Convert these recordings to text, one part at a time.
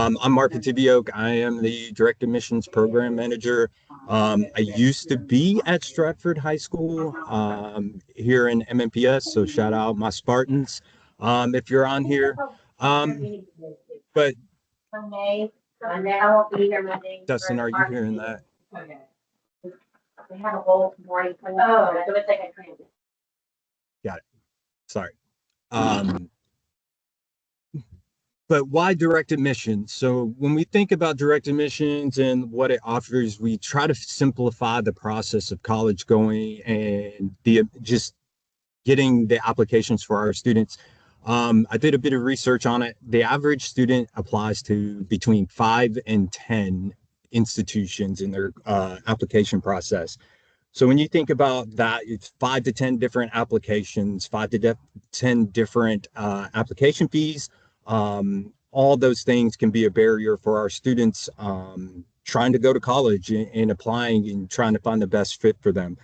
I'm Mark Oak. I am the Direct Admissions Program Manager. I used to be at Stratford High School here in MMPS, so shout out my Spartans if you're on here. But Dustin, are you hearing that? Got it. Sorry. But why direct admissions? So when we think about direct admissions and what it offers, we try to simplify the process of college going and the just getting the applications for our students. I did a bit of research on it. The average student applies to between 5 and 10 institutions in their application process. So when you think about that, it's 5 to 10 different applications, 5 to 10 different application fees. All those things can be a barrier for our students trying to go to college and applying and trying to find the best fit for them.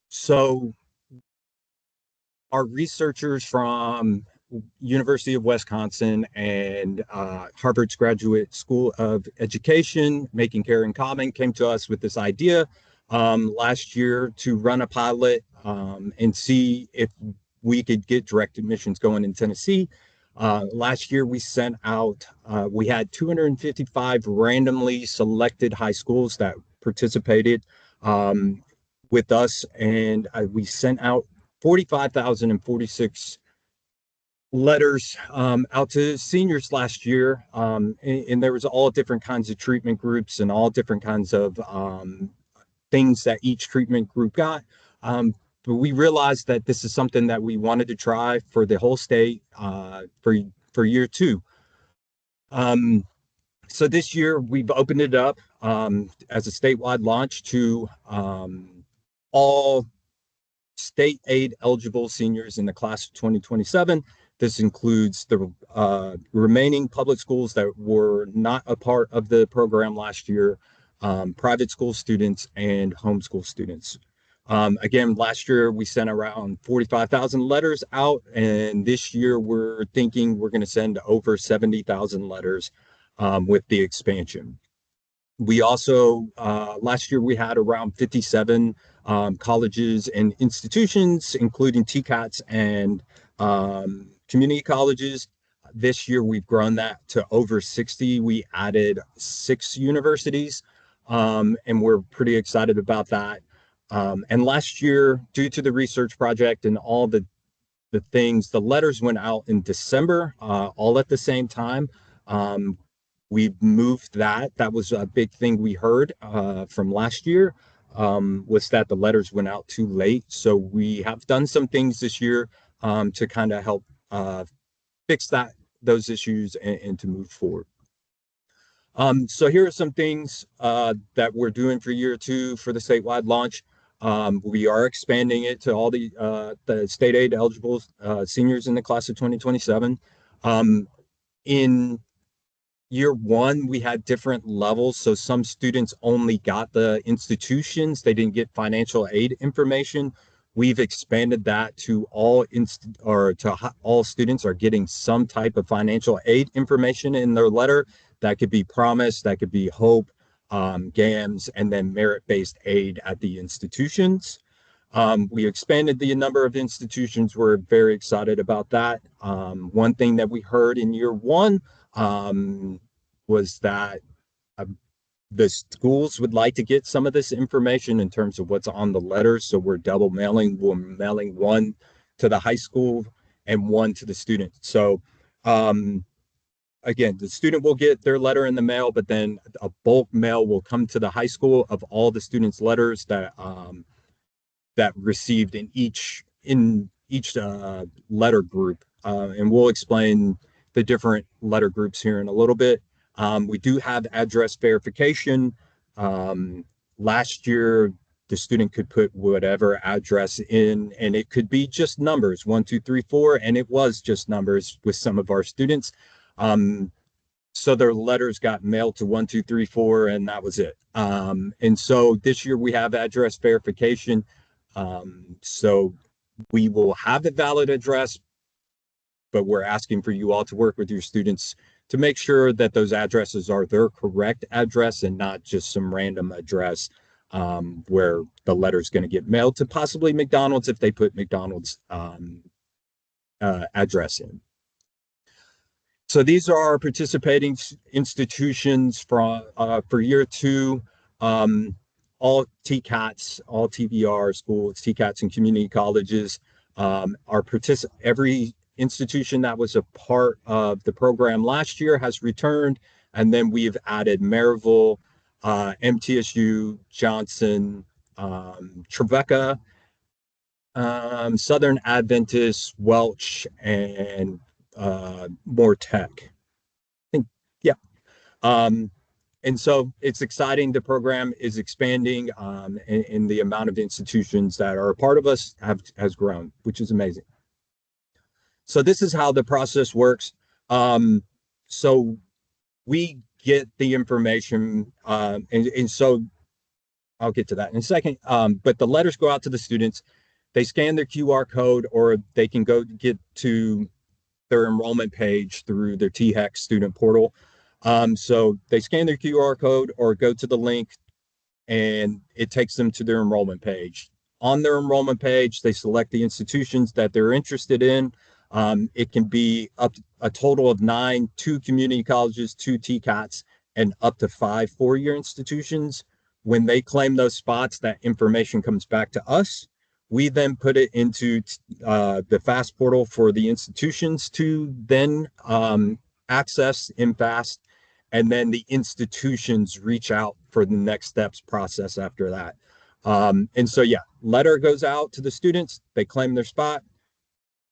So our researchers from University of Wisconsin and Harvard's Graduate School of Education, Making Care in Common, came to us with this idea last year to run a pilot and see if we could get direct admissions going in Tennessee. Last year, we sent out, we had 255 randomly selected high schools that participated with us, and we sent out 45,046 letters out to seniors last year. And there was all different kinds of treatment groups and all different kinds of things that each treatment group got. But we realized that this is something that we wanted to try for the whole state for year two. So this year we've opened it up as a statewide launch to all state aid eligible seniors in the class of 2027. This includes the remaining public schools that were not a part of the program last year, private school students, and homeschool students. Again, last year we sent around 45,000 letters out, and this year we're thinking we're going to send over 70,000 letters with the expansion. We also, last year we had around 57 colleges and institutions, including TCATs and community colleges. This year we've grown that to over 60. We added 6 universities, and we're pretty excited about that. And last year, due to the research project and all the things, the letters went out in December, all at the same time. We moved that. That was a big thing we heard from last year, was that the letters went out too late. So we have done some things this year to kind of help fix those issues and to move forward. So here are some things that we're doing for year two for the statewide launch. We are expanding it to all the state aid eligible seniors in the class of 2027. In year one, we had different levels. So some students only got the institutions. They didn't get financial aid information. We've expanded that to all students are getting some type of financial aid information in their letter. That could be promise, that could be hope, GAMS, and then merit-based aid at the institutions. We expanded the number of institutions. We're very excited about that. One thing that we heard in year one was that the schools would like to get some of this information in terms of what's on the letters. So we're double mailing. We're mailing one to the high school and one to the student. So again, the student will get their letter in the mail, but then a bulk mail will come to the high school of all the students' letters that received in each letter group. And we'll explain the different letter groups here in a little bit. We do have address verification. Last year, the student could put whatever address in, and it could be just numbers, 1, 2, 3, 4, and it was just numbers with some of our students. So their letters got mailed to 1, 2, 3, 4, and that was it. And so this year we have address verification. So we will have a valid address, but we're asking for you all to work with your students to make sure that those addresses are their correct address and not just some random address where the letter is going to get mailed to possibly McDonald's if they put McDonald's address in. So these are our participating institutions for year two. All TCATs, all TBR schools, TCATs and community colleges every institution that was a part of the program last year has returned. And then we've added Maryville, MTSU, Johnson, Trevecca, Southern Adventist, Welch, and more tech. I think, yeah. And so it's exciting. The program is expanding, and the amount of institutions that are a part of us has grown, which is amazing. So this is how the process works. So we get the information, and so I'll get to that in a second. But the letters go out to the students. They scan their QR code, or they can go get to their enrollment page through their THEC student portal. So they scan their QR code or go to the link, and it takes them to their enrollment page. On their enrollment page, they select the institutions that they're interested in. It can be up to a total of 9, 2 community colleges, 2 TCATs, and up to 5 four-year institutions. When they claim those spots, that information comes back to us. We then put it into the FAST portal for the institutions to then access in FAST, and then the institutions reach out for the next steps process after that. And so, yeah, letter goes out to the students. They claim their spot.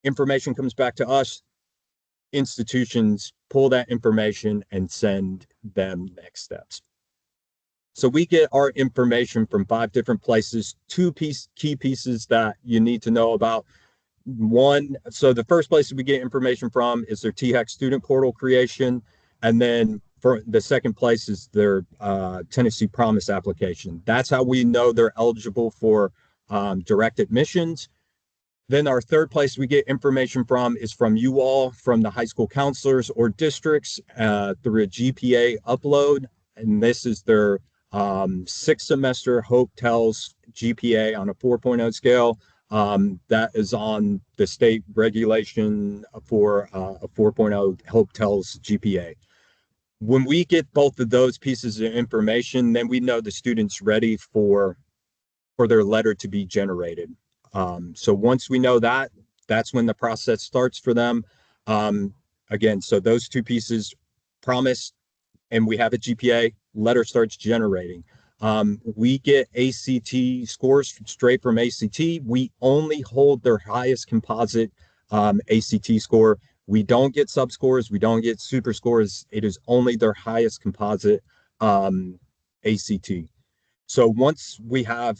Information comes back to us. Institutions pull that information and send them next steps. So we get our information from 5 different places. 2 key pieces that you need to know about. One, so the first place we get information from is their THEC student portal creation. And then for the second place is their Tennessee Promise application. That's how we know they're eligible for direct admissions. Then our third place we get information from is from you all, from the high school counselors or districts through a GPA upload. And this is their 6th semester Hope Tells GPA on a 4.0 scale. That is on the state regulation for a 4.0 Hope Tells GPA. When we get both of those pieces of information, then we know the student's ready for their letter to be generated. So once we know that, that's when the process starts for them. Again, so those 2 pieces, promise, and we have a GPA, letter starts generating. We get ACT scores straight from ACT. We only hold their highest composite ACT score. We don't get sub scores. We don't get super scores. It is only their highest composite ACT. So once we have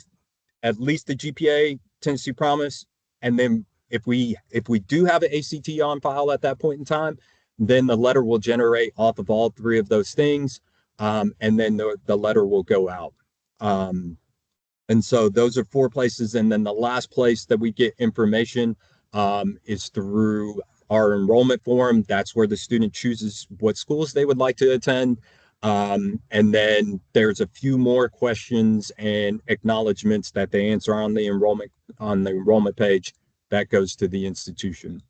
at least the GPA, Tennessee Promise, and then if we do have an ACT on file at that point in time, then the letter will generate off of all 3 of those things, and then the letter will go out. And so those are 4 places. And then the last place that we get information is through our enrollment form. That's where the student chooses what schools they would like to attend. And then there's a few more questions and acknowledgments that they answer on the enrollment page that goes to the institution.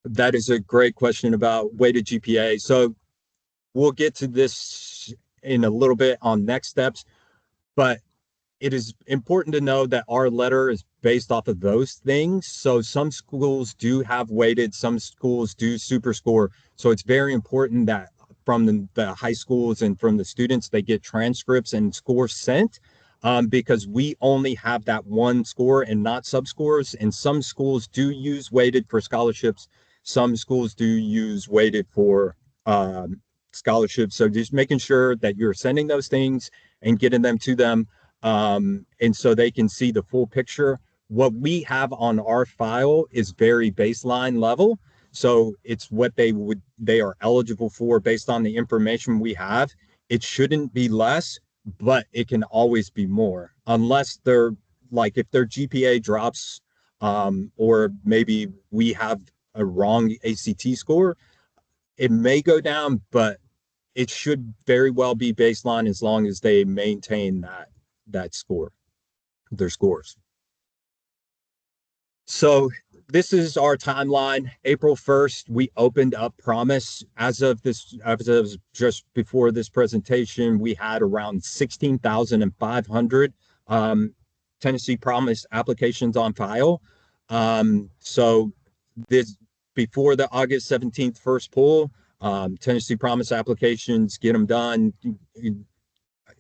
That is a great question about weighted GPA. So we'll get to this in a little bit on next steps, but it is important to know that our letter is based off of those things. So some schools do have weighted, some schools do super score. So it's very important that from the high schools and from the students, they get transcripts and scores sent, because we only have that one score and not sub scores. And some schools do use weighted for scholarships. Some schools do use weighted for scholarships. So just making sure that you're sending those things and getting them to them, and so they can see the full picture. What we have on our file is very baseline level. So it's what they are eligible for based on the information we have. It shouldn't be less, but it can always be more, unless they're like, if their GPA drops, or maybe we have a wrong ACT score, it may go down, but it should very well be baseline as long as they maintain that score, their scores. So this is our timeline. April 1st, we opened up Promise. As of just before this presentation, we had around 16,500 Tennessee Promise applications on file. So this before the August 17th first poll, Tennessee Promise applications, get them done,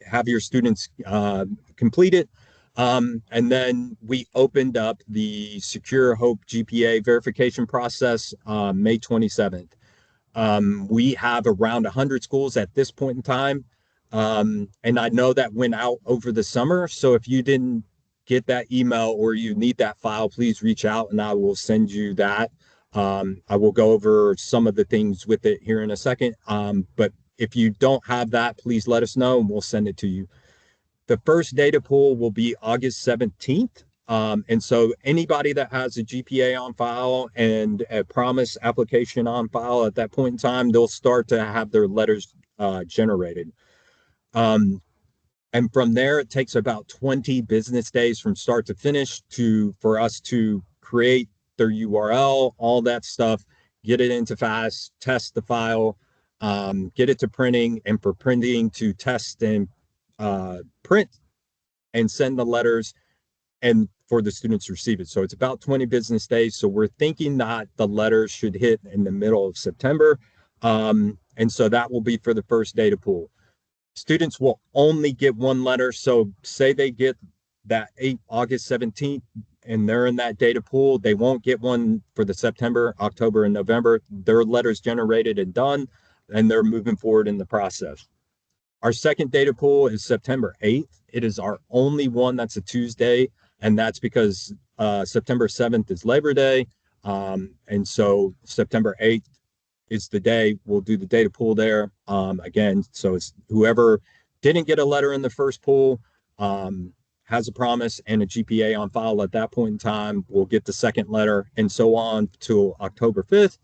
have your students complete it. And then we opened up the Secure Hope GPA verification process May 27th. We have around 100 schools at this point in time. And I know that went out over the summer. So if you didn't get that email or you need that file, please reach out and I will send you that. I will go over some of the things with it here in a second. But if you don't have that, please let us know and we'll send it to you. The first data pool will be August 17th. And so anybody that has a GPA on file and a Promise application on file at that point in time, they'll start to have their letters generated. And from there, it takes about 20 business days from start to finish for us to create their URL, all that stuff, get it into FAST, test the file, get it to printing, and for printing to test and print and send the letters and for the students to receive it. So it's about 20 business days. So we're thinking that the letters should hit in the middle of September. And so that will be for the first data pool. Students will only get one letter. So say they get that August 17th and they're in that data pool, they won't get one for the September, October, and November. Their letter's generated and done, and they're moving forward in the process. Our second data pool is September 8th. It is our only one that's a Tuesday, and that's because September 7th is Labor Day. And so September 8th is the day we'll do the data pool there. Again, so it's whoever didn't get a letter in the first pool, has a Promise and a GPA on file at that point in time, will get the second letter and so on till October 5th.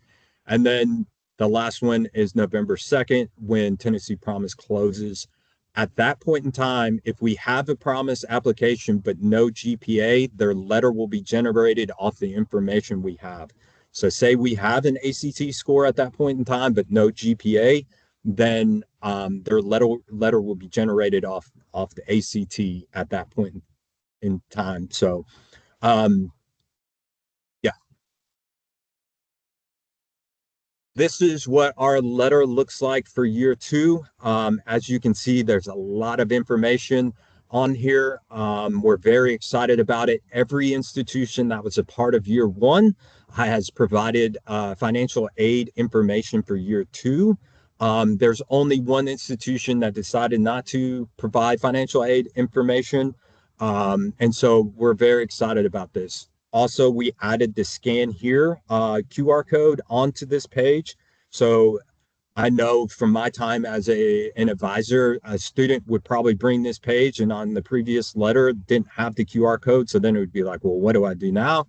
And then the last one is November 2nd when Tennessee Promise closes. At that point in time, if we have a Promise application but no GPA, their letter will be generated off the information we have. So say we have an ACT score at that point in time but no GPA, then their letter will be generated off the ACT at that point in time. So yeah. This is what our letter looks like for year two. As you can see, there's a lot of information on here. We're very excited about it. Every institution that was a part of year one has provided financial aid information for year two. There's only one institution that decided not to provide financial aid information. And so we're very excited about this. Also, we added the scan here QR code onto this page. So I know from my time as an advisor, a student would probably bring this page and on the previous letter didn't have the QR code. So then it would be like, well, what do I do now?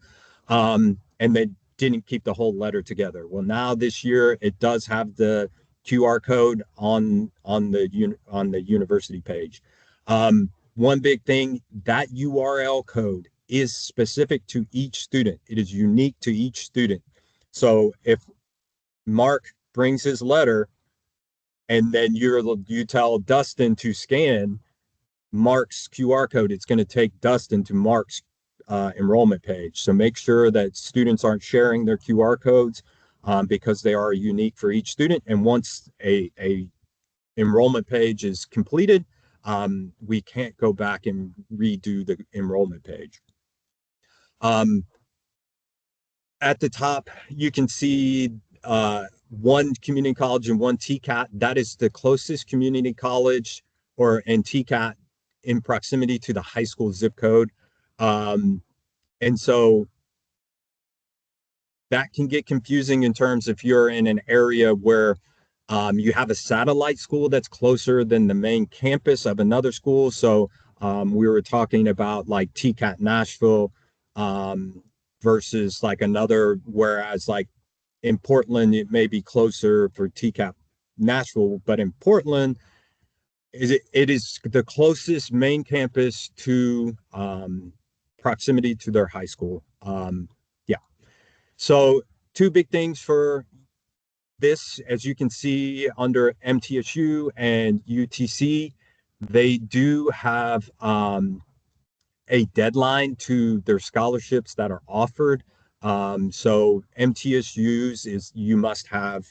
And they didn't keep the whole letter together. Well, now this year it does have the QR code on the university page. One big thing, that URL code is specific to each student. It is unique to each student. So if Mark brings his letter and then you tell Dustin to scan Mark's QR code, it's going to take Dustin to Mark's enrollment page. So make sure that students aren't sharing their QR codes because they are unique for each student. And once a enrollment page is completed, we can't go back and redo the enrollment page. At the top, you can see one community college and one TCAT. That is the closest community college and TCAT in proximity to the high school zip code. And so that can get confusing in terms if you're in an area where you have a satellite school that's closer than the main campus of another school. So we were talking about like TCAT Nashville versus like another, whereas like In Portland, it may be closer for TCAP Nashville, but in Portland, it is the closest main campus to proximity to their high school. Yeah. So two big things for this, as you can see under MTSU and UTC, they do have a deadline to their scholarships that are offered. So MTSU's is you must have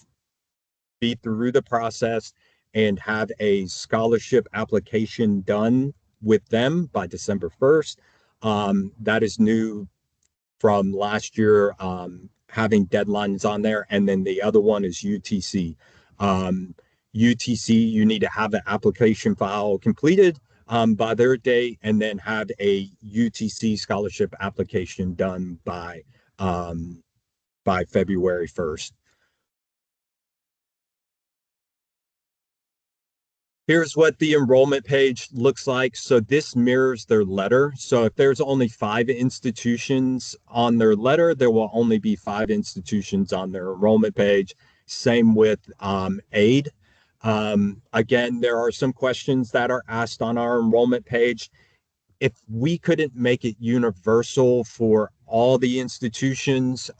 be through the process and have a scholarship application done with them by December 1st. That is new from last year, having deadlines on there. And then the other one is UTC. UTC, you need to have an application file completed by their date, and then have a UTC scholarship application done by February 1st. Here's what the enrollment page looks like. So this mirrors their letter. So if there's only 5 institutions on their letter, there will only be 5 institutions on their enrollment page. Same with aid. Again, there are some questions that are asked on our enrollment page. If we couldn't make it universal for all the institutions,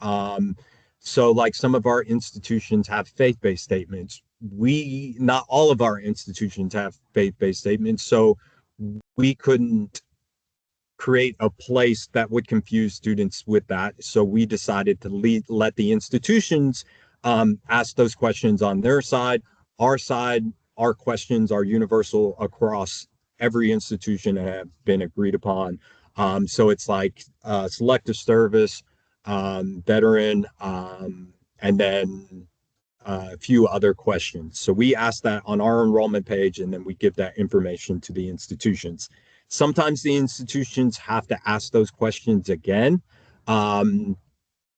so like some of our institutions have faith-based statements. Not all of our institutions have faith-based statements, so we couldn't create a place that would confuse students with that. So we decided to let the institutions ask those questions on their side. Our side, our questions are universal across every institution and have been agreed upon. So it's like selective service, veteran, and then a few other questions. So we ask that on our enrollment page, and then we give that information to the institutions. Sometimes the institutions have to ask those questions again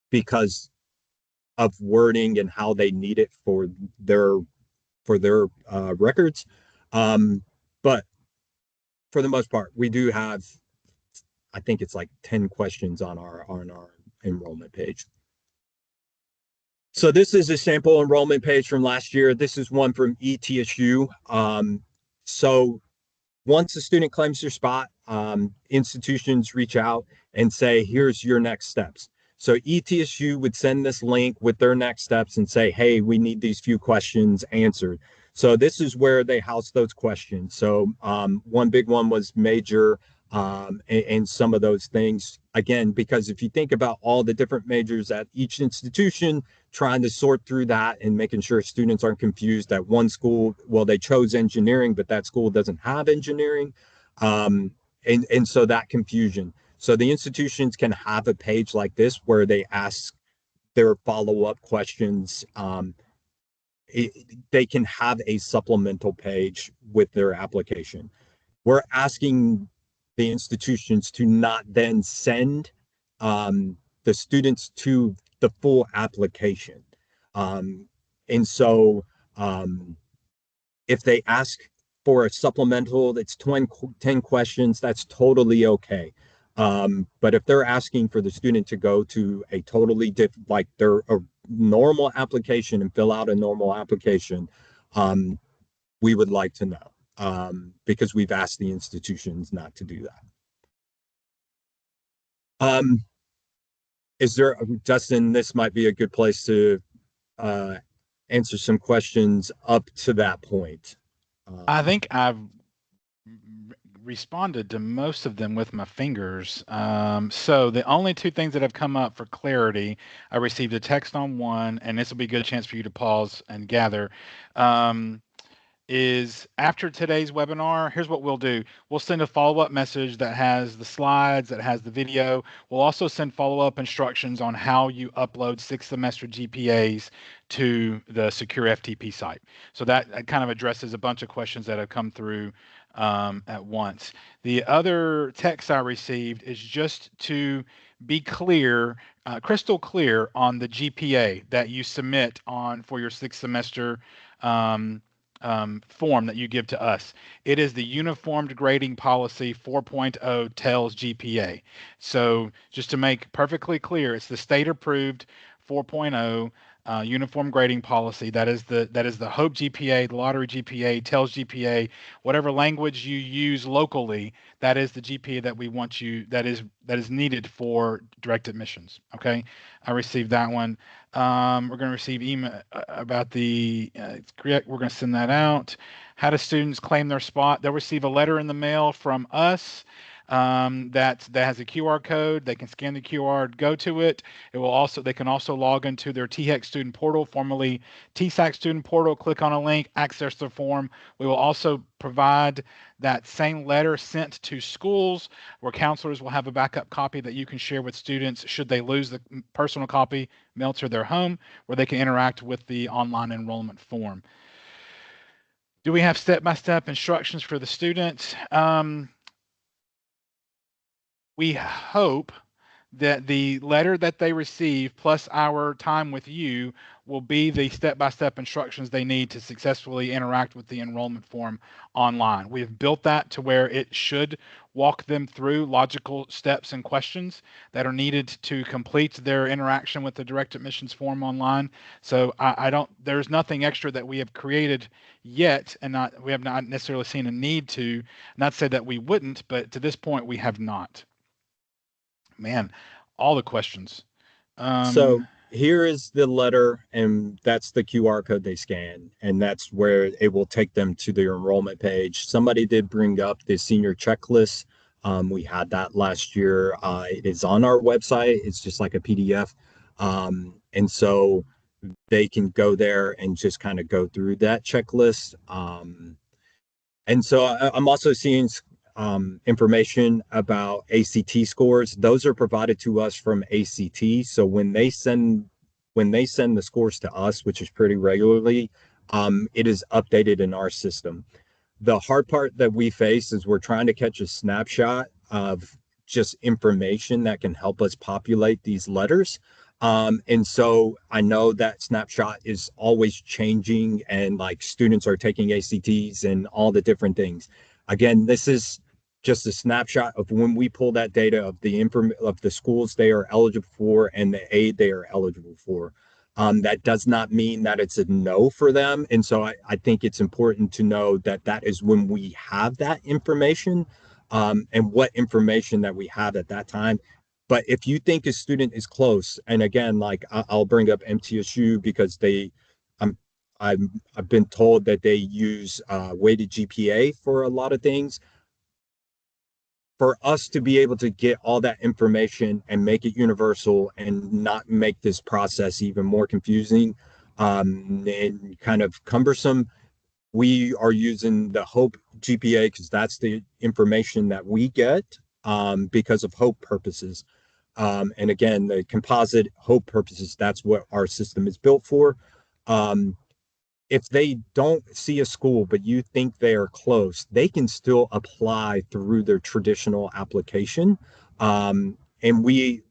because of wording and how they need it for their records. But for the most part, we do have, I think it's like 10 questions on our enrollment page. So this is a sample enrollment page from last year. This is one from ETSU. So once a student claims their spot, institutions reach out and say, here's your next steps. So ETSU would send this link with their next steps and say, hey, we need these few questions answered. So this is where they house those questions. So one big one was major and some of those things. Again, because if you think about all the different majors at each institution, trying to sort through that and making sure students aren't confused that one school, well, they chose engineering, but that school doesn't have engineering. And so that confusion. So the institutions can have a page like this where they ask their follow-up questions. They can have a supplemental page with their application. We're asking the institutions to not then send the students to the full application. And so if they ask for a supplemental that's 10 questions, that's totally okay. But if they're asking for the student to go to a totally different, like their a normal application and fill out a normal application, we would like to know because we've asked the institutions not to do that. Is there, Justin, this might be a good place to answer some questions up to that point. I think I've responded to most of them with my fingers. So the only 2 things that have come up for clarity, I received a text on one, and this will be a good chance for you to pause and gather. Is after today's webinar, here's what we'll do. We'll send a follow-up message that has the slides, that has the video. We'll also send follow-up instructions on how you upload 6th semester GPAs to the secure FTP site. So that kind of addresses a bunch of questions that have come through at once. The other text I received is just to be clear, crystal clear on the GPA that you submit for your 6th semester form that you give to us. It is the Uniformed Grading Policy 4.0 TELS GPA. So just to make perfectly clear, it's the state approved 4.0 uniform grading policy. That is the Hope GPA, the Lottery GPA, TELS GPA, whatever language you use locally. That is the GPA that we want you. That is needed for direct admissions. Okay, I received that one. We're going to receive email about the. It's correct. We're going to send that out. How do students claim their spot? They'll receive a letter in the mail from us that has a QR code. They can scan the QR, go to it. They can also log into their THEC student portal, formerly TSAC student portal, click on a link, access the form. We will also provide that same letter sent to schools where counselors will have a backup copy that you can share with students should they lose the personal copy mailed to their home, where they can interact with the online enrollment form. Do we have step-by-step instructions for the students? We hope that the letter that they receive plus our time with you will be the step-by-step instructions they need to successfully interact with the enrollment form online. We have built that to where it should walk them through logical steps and questions that are needed to complete their interaction with the direct admissions form online. So there's nothing extra that we have created yet, and we have not necessarily seen a need to. Not say that we wouldn't, but to this point we have not. Man, all the questions. So here is the letter, and that's the QR code they scan, and that's where it will take them to their enrollment page. Somebody did bring up the senior checklist. We had that last year. It is on our website. It's just like a PDF. And so they can go there and just kind of go through that checklist. And so I'm also seeing information about ACT scores. Those are provided to us from ACT. So when they send the scores to us, which is pretty regularly, it is updated in our system. The hard part that we face is we're trying to catch a snapshot of just information that can help us populate these letters. And so I know that snapshot is always changing, and like students are taking ACTs and all the different things. Again, this is just a snapshot of when we pull that data of the schools they are eligible for and the aid they are eligible for. That does not mean that it's a no for them. And so I think it's important to know that that is when we have that information, and what information that we have at that time. But if you think a student is close, and again, like I'll bring up MTSU because I'm, I've been told that they use weighted GPA for a lot of things. For us to be able to get all that information and make it universal and not make this process even more confusing and kind of cumbersome, we are using the Hope GPA because that's the information that we get because of Hope purposes. And again, the composite Hope purposes, that's what our system is built for. If they don't see a school, but you think they are close, they can still apply through their traditional application. And we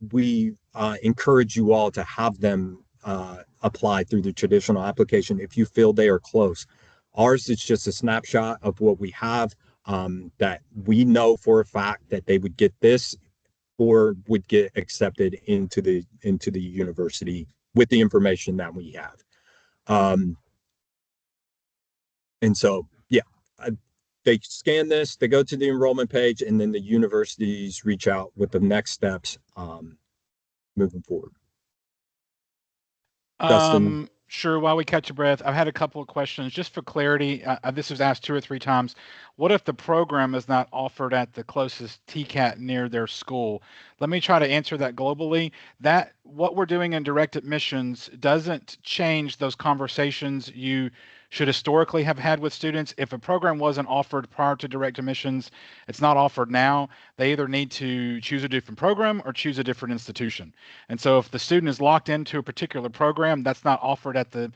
encourage you all to have them apply through the traditional application if you feel they are close. Ours is just a snapshot of what we have, that we know for a fact that they would get this or would get accepted into the university with the information that we have. And so, yeah, they scan this, they go to the enrollment page, and then the universities reach out with the next steps moving forward. Dustin? Sure. While we catch your breath, I've had a couple of questions just for clarity. This was asked 2 or 3 times. What if the program is not offered at the closest TCAT near their school? Let me try to answer that globally. That what we're doing in direct admissions doesn't change those conversations you should historically have had with students. If a program wasn't offered prior to direct admissions, it's not offered now, they either need to choose a different program or choose a different institution. And so if the student is locked into a particular program that's not offered at the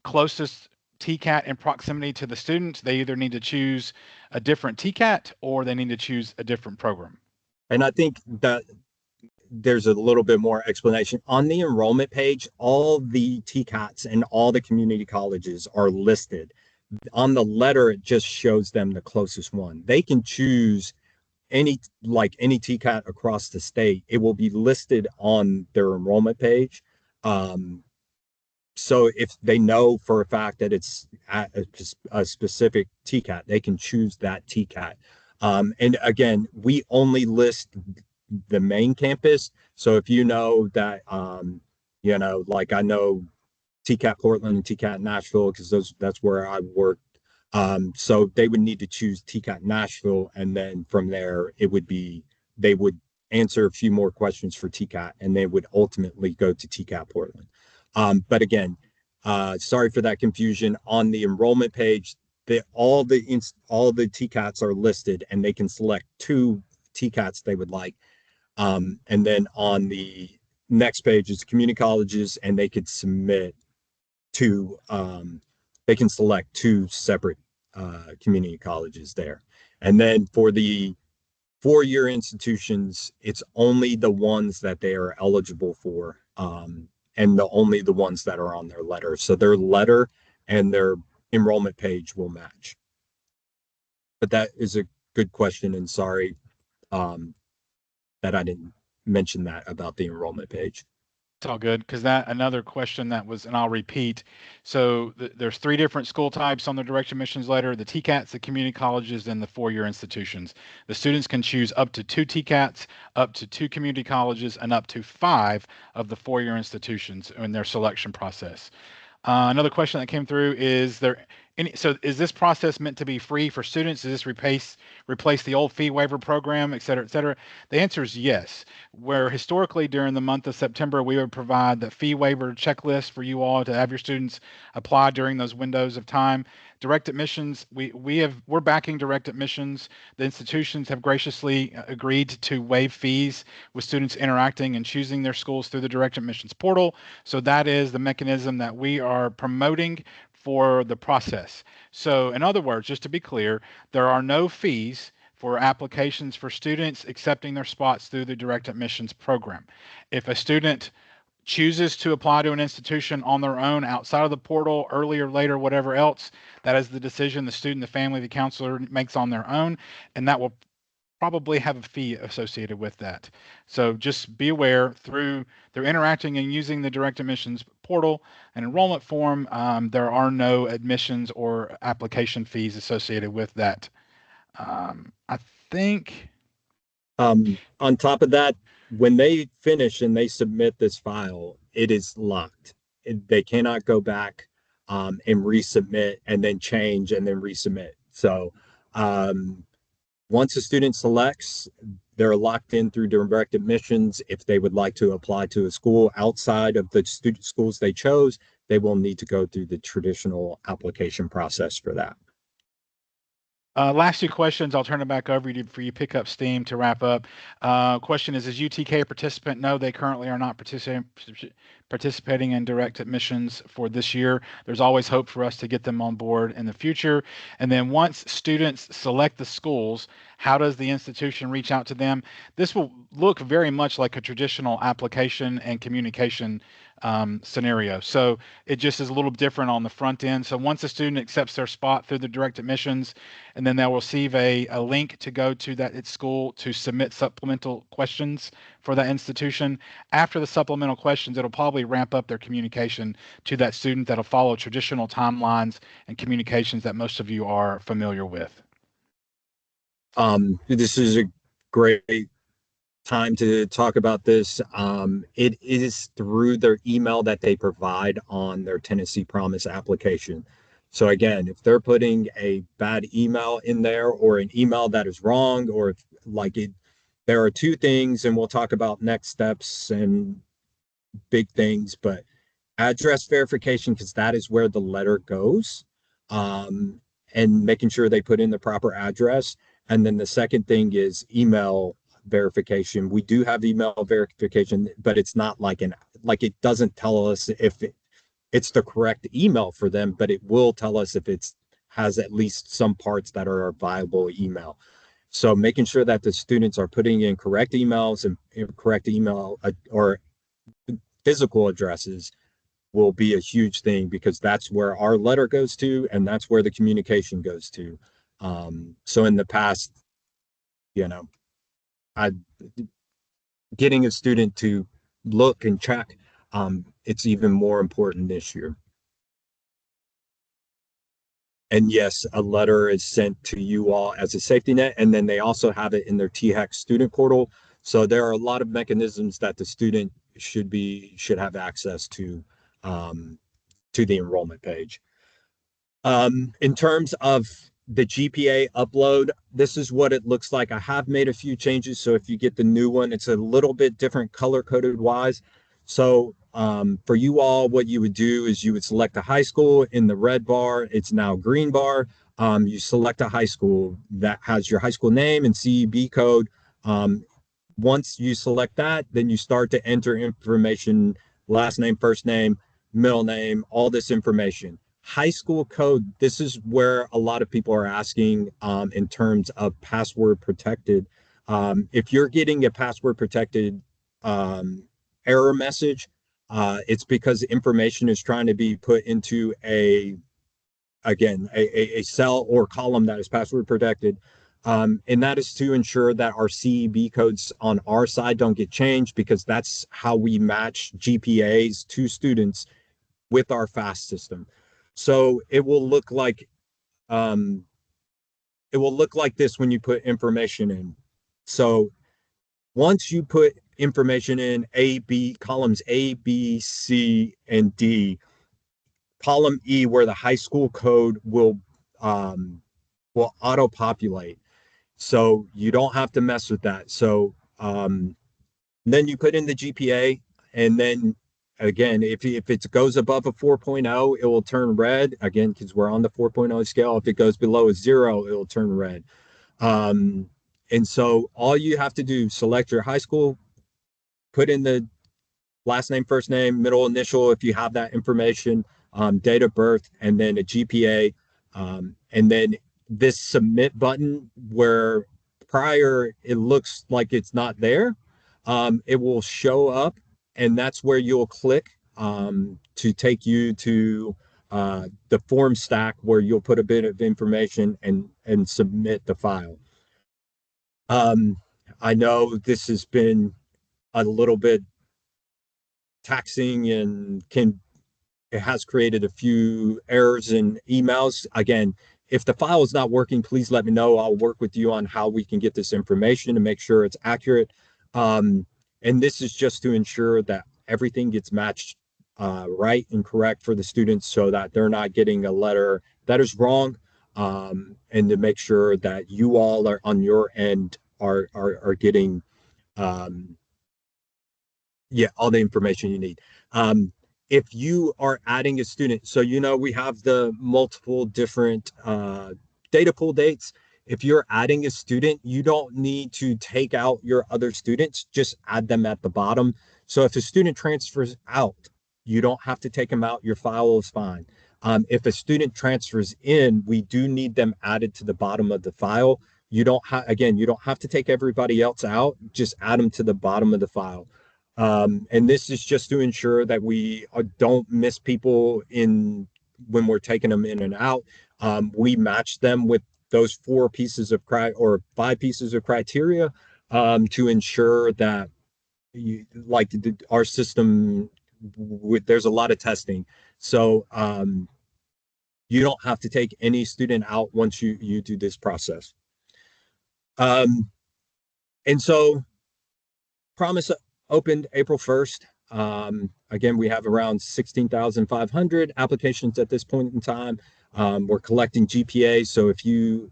closest TCAT in proximity to the student, they either need to choose a different TCAT or they need to choose a different program. And I think that there's a little bit more explanation. On the enrollment page, all the TCATs and all the community colleges are listed. On the letter, it just shows them the closest one. They can choose any TCAT across the state. It will be listed on their enrollment page. so if they know for a fact that it's at a specific TCAT, they can choose that TCAT. And again, we only list the main campus. So if you know that, like I know TCAT Portland and TCAT Nashville, because that's where I worked. So they would need to choose TCAT Nashville, and then from there they would answer a few more questions for TCAT, and they would ultimately go to TCAT Portland. But again, sorry for that confusion. On the enrollment page, all the TCATs are listed, and they can select two TCATs they would like. And then on the next page is community colleges, and they could submit two. They can select two separate community colleges there. And then for the four-year institutions, it's only the ones that they are eligible for, and only the ones that are on their letter. So their letter and their enrollment page will match. But that is a good question, and sorry that I didn't mention that about the enrollment page. It's all good, because that another question that was, and I'll repeat. So there's three different school types on the direct admissions letter: the TCATs, the community colleges, and the four-year institutions. The students can choose up to two TCATs, up to two community colleges, and up to five of the four-year institutions in their selection process. Another question that came through is so is this process meant to be free for students? Does this replace the old fee waiver program, et cetera, et cetera? The answer is yes. Where historically during the month of September, we would provide the fee waiver checklist for you all to have your students apply during those windows of time. Direct admissions, we're backing direct admissions. The institutions have graciously agreed to waive fees with students interacting and choosing their schools through the direct admissions portal. So that is the mechanism that we are promoting for the process. So in other words, just to be clear, there are no fees for applications for students accepting their spots through the direct admissions program. If a student chooses to apply to an institution on their own outside of the portal, earlier, later, whatever else, that is the decision the student, the family, the counselor makes on their own, and that will probably have a fee associated with that. So just be aware they're interacting and using the direct admissions portal and enrollment form. There are no admissions or application fees associated with that. I think. On top of that, when they finish and they submit this file, it is locked. They cannot go back and resubmit and then change and then resubmit. So once a student selects, they're locked in through direct admissions. If they would like to apply to a school outside of the student schools they chose, they will need to go through the traditional application process for that. Last two questions. I'll turn it back over to for you to pick up steam to wrap up. Question is UTK a participant? No, they currently are not participating in direct admissions for this year. There's always hope for us to get them on board in the future. And then once students select the schools, how does the institution reach out to them? This will look very much like a traditional application and communication scenario. So it just is a little different on the front end. So once a student accepts their spot through the direct admissions, and then they'll receive a link to go to that school to submit supplemental questions for that institution. After the supplemental questions, it'll probably ramp up their communication to that student that'll follow traditional timelines and communications that most of you are familiar with. This is a great time to talk about this. It is through their email that they provide on their Tennessee Promise application. So again, if they're putting a bad email in there or an email that is wrong, or if, there are two things, and we'll talk about next steps and big things, but address verification, because that is where the letter goes, and making sure they put in the proper address. And then the second thing is email verification. We do have email verification, but it's not it doesn't tell us if it's the correct email for them, but it will tell us if it's has at least some parts that are a viable email. So making sure that the students are putting in correct emails and correct email or physical addresses will be a huge thing, because that's where our letter goes to, and that's where the communication goes to. So in the past, I getting a student to look and check it's even more important this year. And yes, a letter is sent to you all as a safety net, and then they also have it in their THAC student portal. So there are a lot of mechanisms that the student should have access um, to the enrollment page. In terms of the GPA upload, this is what it looks like. I have made a few changes, so if you get the new one, it's a little bit different color coded wise. So for you all, what you would do is you would select a high school in the red bar. It's now green bar. You select a high school that has your high school name and CEB code. Um, Once you select that, then you start to enter information, last name, first name, middle name, all this information. High school code, this is where a lot of people are asking in terms of password protected. If you're getting a password protected error message, it's because information is trying to be put into a cell or column that is password protected. And that is to ensure that our CEB codes on our side don't get changed, because that's how we match GPAs to students with our FAST system. So um, it will look like this when you put information in. So once you put information in columns A, B, C, and D, column E, where the high school code will auto populate. So you don't have to mess with that. So then you put in the GPA, and then again, if it goes above a 4.0, it will turn red again, because we're on the 4.0 scale. If it goes below a 0, it will turn red. And so all you have to do, select your high school, put in the last name, first name, middle initial, if you have that information, date of birth, and then a GPA. And then this submit button, where prior it looks like it's not there, it will show up, and that's where you'll click to take you to the form stack, where you'll put a bit of information and submit the file. I know this has been a little bit taxing and it has created a few errors in emails. Again, if the file is not working, please let me know. I'll work with you on how we can get this information to make sure it's accurate. And this is just to ensure that everything gets matched right and correct for the students, so that they're not getting a letter that is wrong, and to make sure that you all are on your end are getting um, all the information you need. If you are adding a student, so we have the multiple different data pool dates. If you're adding a student, you don't need to take out your other students, just add them at the bottom. So if a student transfers out, you don't have to take them out. Your file is fine. If a student transfers in, we do need them added to the bottom of the file. You don't have, again, you don't have to take everybody else out, just add them to the bottom of the file. And this is just to ensure that we don't miss people in when we're taking them in and out. We match them with those 5 pieces of criteria to ensure that our system, there's a lot of testing. So you don't have to take any student out once you do this process. And so Promise opened April 1st. Again, we have around 16,500 applications at this point in time. We're collecting GPA. So if you've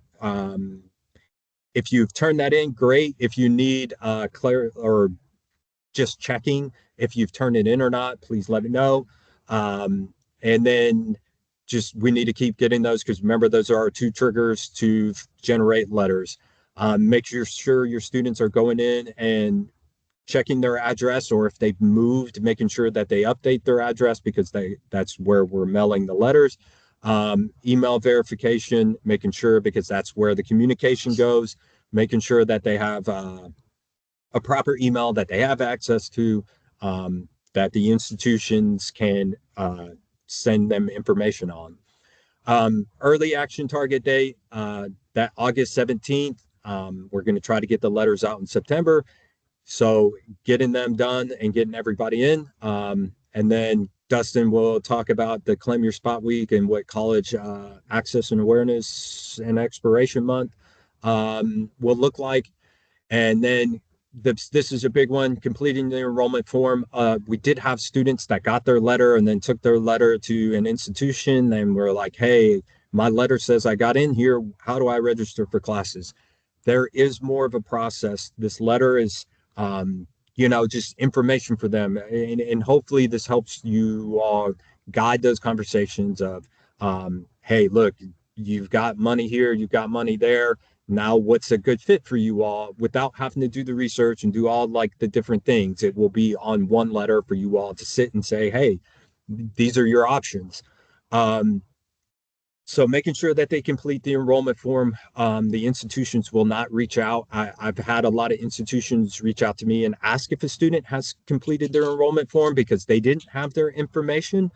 turned that in, great. If you need or just checking if you've turned it in or not, please let me know. And then we need to keep getting those, because remember, those are our 2 triggers to generate letters. Make sure your students are going in and checking their address, or if they've moved, making sure that they update their address, because that's where we're mailing the letters. Email verification, making sure, because that's where the communication goes, making sure that they have a proper email that they have access to, that the institutions can send them information on. Early action target date, that August 17th. We're going to try to get the letters out in September. So getting them done and getting everybody in. And then Dustin will talk about the Claim Your Spot Week and what College Access and Awareness and Expiration Month will look like. And then this is a big one, completing the enrollment form. We did have students that got their letter and then took their letter to an institution and were like, hey, my letter says I got in here. How do I register for classes? There is more of a process. This letter is, just information for them. And hopefully this helps you all guide those conversations of, hey, look, you've got money here, you've got money there. Now, what's a good fit for you all without having to do the research and do all like the different things? It will be on one letter for you all to sit and say, hey, these are your options. So making sure that they complete the enrollment form. The institutions will not reach out. I've had a lot of institutions reach out to me and ask if a student has completed their enrollment form because they didn't have their information.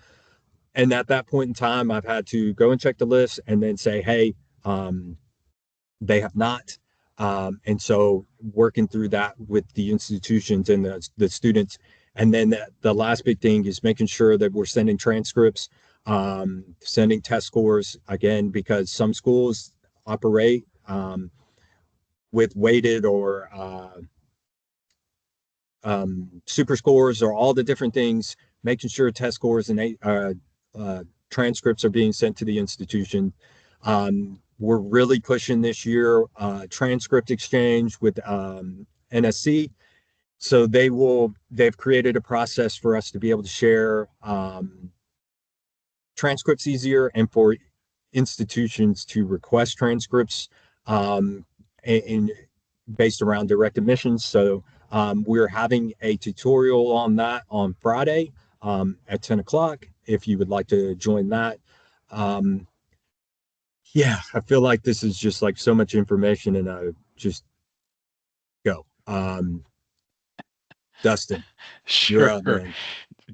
And at that point in time, I've had to go and check the list and then say, hey, they have not. And so working through that with the institutions and the students. And then the last big thing is making sure that we're sending transcripts, sending test scores, again, because some schools operate with weighted or super scores or all the different things, making sure test scores and transcripts are being sent to the institution. We're really pushing this year transcript exchange with NSC. So they've created a process for us to be able to share transcripts easier and for institutions to request transcripts and based around direct admissions. So we're having a tutorial on that on Friday at 10 o'clock if you would like to join that. Yeah, I feel like this is just like so much information and I just go. Dustin, you're Sure. up, man.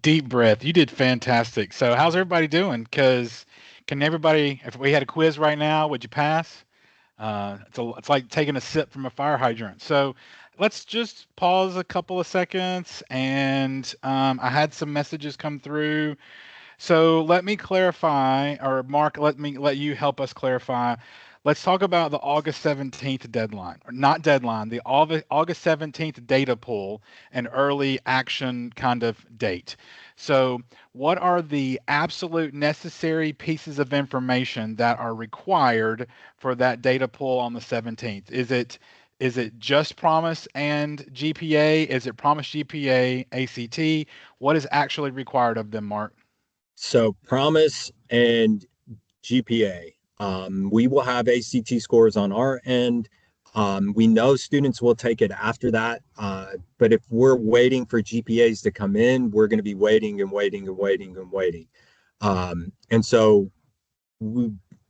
Deep breath. You did fantastic. So, how's everybody doing? Because can everybody, if we had a quiz right now, would you pass? It's like taking a sip from a fire hydrant. So, let's just pause a couple of seconds. And I had some messages come through. So let me clarify, or Mark, let you help us clarify. Let's talk about the August 17th deadline, or not deadline, the August 17th data pool and early action kind of date. So, what are the absolute necessary pieces of information that are required for that data pool on the 17th? Is it just promise and GPA? Is it promise GPA, ACT? What is actually required of them, Mark? So promise and GPA. We will have ACT scores on our end. We know students will take it after that. But if we're waiting for GPAs to come in, we're going to be waiting and waiting and waiting and waiting. And so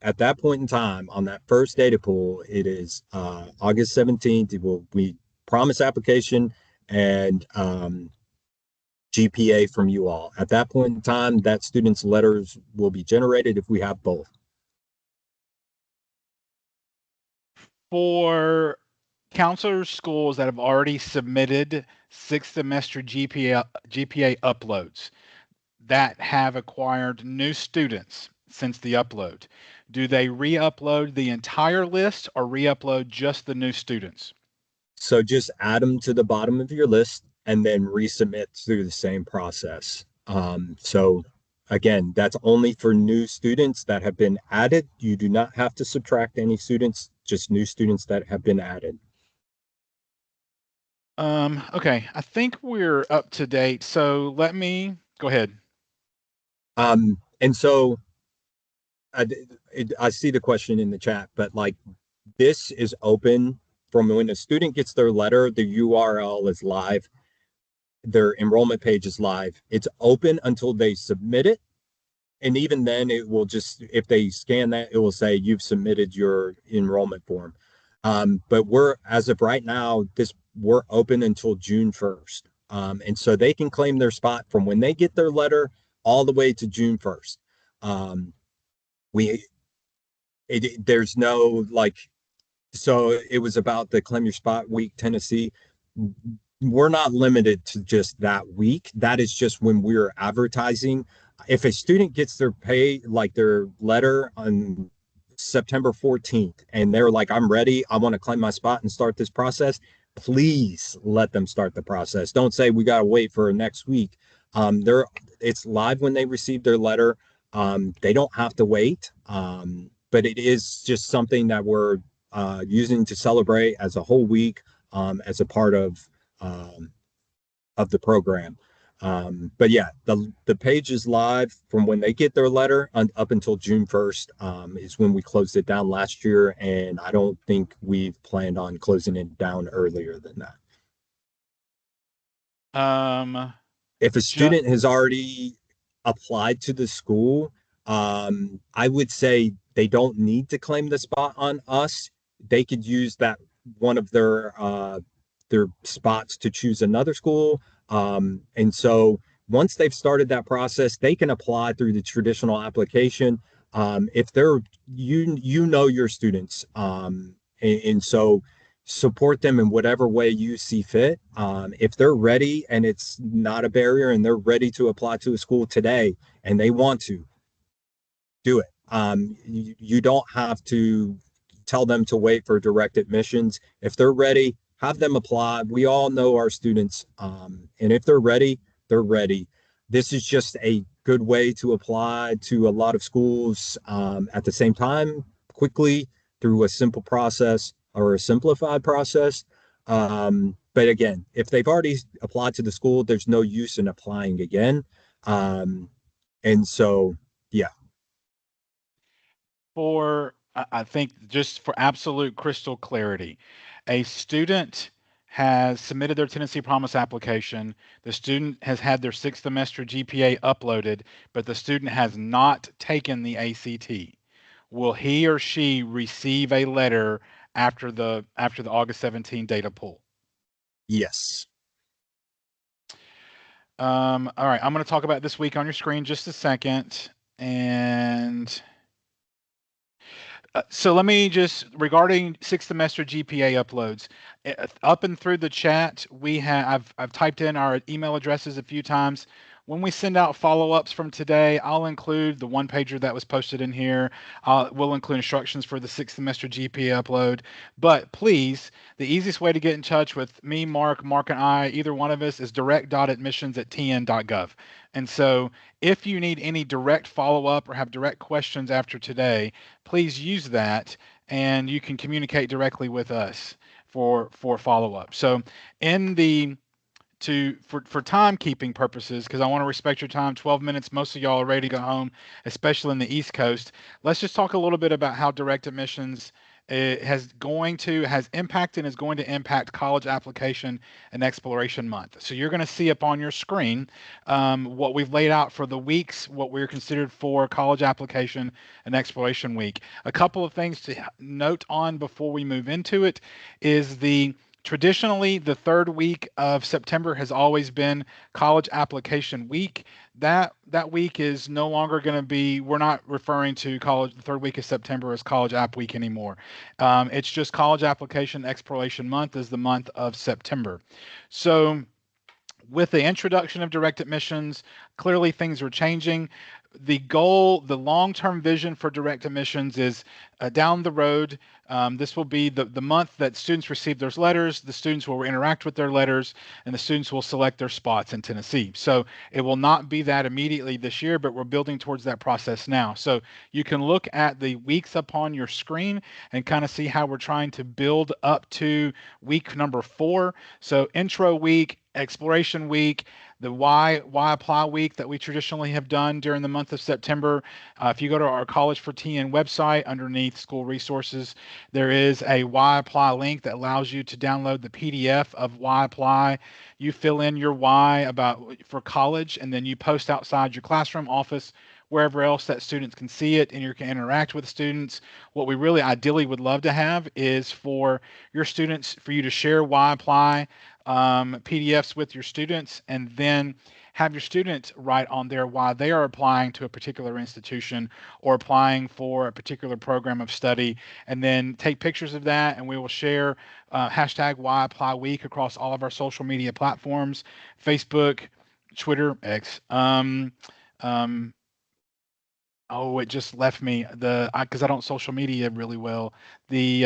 at that point in time, on that first data pool, it is August 17th. It will be promise application and GPA from you all. At that point in time, that student's letters will be generated if we have both. For counselor schools that have already submitted sixth semester GPA uploads that have acquired new students since the upload, do they re-upload the entire list or re-upload just the new students? So just add them to the bottom of your list and then resubmit through the same process. So again, that's only for new students that have been added. You do not have to subtract any students, just new students that have been added. Okay, I think we're up to date. So let me go ahead. And so I, I see the question in the chat, but like this is open from when a student gets their letter, the URL is live, their enrollment page is live. It's open until they submit it. And even then, it will just, if they scan that, it will say you've submitted your enrollment form. But as of right now, we're open until June 1st. And so they can claim their spot from when they get their letter all the way to June 1st. Um, we, there's no like, so it was about the Claim Your Spot Week, Tennessee. we're not limited to just that week. That is just when we're advertising. If a student gets their pay, like their letter on September 14th, and they're like, I'm ready, I want to claim my spot and start this process, please let them start the process. Don't say we got to wait for next week. They're it's live when they receive their letter. They don't have to wait. But it is just something that we're using to celebrate as a whole week, as a part um, of the program. But yeah, the page is live from when they get their letter up until June 1st, is when we closed it down last year. And I don't think we've planned on closing it down earlier than that. If a Ju- student has already applied to the school, I would say they don't need to claim the spot on us. They could use that one of their spots to choose another school. And so once they've started that process, they can apply through the traditional application. If they're you know your students, and so support them in whatever way you see fit. If they're ready and it's not a barrier and they're ready to apply to a school today and they want to do it, you don't have to tell them to wait for direct admissions. If they're ready, have them apply. We all know our students, and if they're ready, they're ready. This is just a good way to apply to a lot of schools, at the same time, quickly, through a simple process or a simplified process. But again, if they've already applied to the school, there's no use in applying again. Um, and so, yeah. I think just for absolute crystal clarity, a student has submitted their Tennessee Promise application. The student has had their sixth semester GPA uploaded, but the student has not taken the ACT. Will he or she receive a letter after the August 17 data pull? Yes. All right, I'm going to talk about this week on your screen just a second. And so let me just regarding sixth semester GPA uploads, up and through the chat, I've typed in our email addresses a few times. When we send out follow-ups from today, I'll include the one pager that was posted in here. We'll include instructions for the sixth semester GPA upload. But please, the easiest way to get in touch with me, Mark and I, either one of us, is direct.admissions@tn.gov. And so if you need any direct follow-up or have direct questions after today, please use that and you can communicate directly with us for follow-up. So in the for timekeeping purposes, because I want to respect your time, 12 minutes, most of y'all are ready to go home, especially in the East Coast. Let's just talk a little bit about how direct admissions has impacted and is going to impact college application and exploration month. So you're going to see up on your screen what we've laid out for the weeks, what we're considered for college application and exploration week. A couple of things to note on before we move into it is traditionally, the third week of September has always been college application week. That week is no longer going to be. We're not referring to the third week of September as college app week anymore. It's just college application exploration month is the month of September. So with the introduction of direct admissions, clearly things are changing. The goal, the long-term vision for direct admissions is down the road. This will be the month that students receive those letters. The students will interact with their letters, and the students will select their spots in Tennessee. So it will not be that immediately this year, but we're building towards that process now. So you can look at the weeks up on your screen and kind of see how we're trying to build up to week number 4. So intro week, exploration week, the why apply week that we traditionally have done during the month of September. If you go to our College for TN website underneath school resources, there is a why apply link that allows you to download the PDF of why apply. You fill in your why for college, and then you post outside your classroom office wherever else that students can see it and you can interact with students. What we really ideally would love to have is for your students, for you to share why apply PDFs with your students, and then have your students write on there why they are applying to a particular institution or applying for a particular program of study, and then take pictures of that, and we will share hashtag why apply week across all of our social media platforms: Facebook, Twitter, X. Um, oh, it just left me the because I don't social media really well. The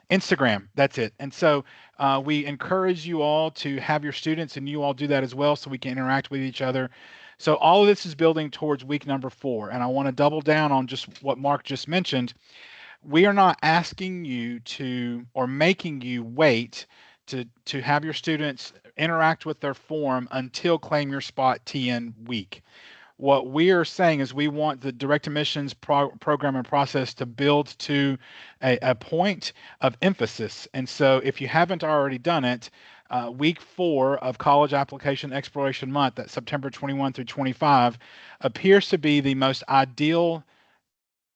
Instagram, that's it. And so we encourage you all to have your students and you all do that as well, so we can interact with each other. So all of this is building towards week number 4, and I want to double down on just what Mark just mentioned. We are not asking you to or making you wait to have your students interact with their form until Claim Your Spot TN week. What we are saying is we want the direct admissions program and process to build to a point of emphasis. And so if you haven't already done it, week 4 of College Application Exploration Month, that's September 21 through 25, appears to be the most ideal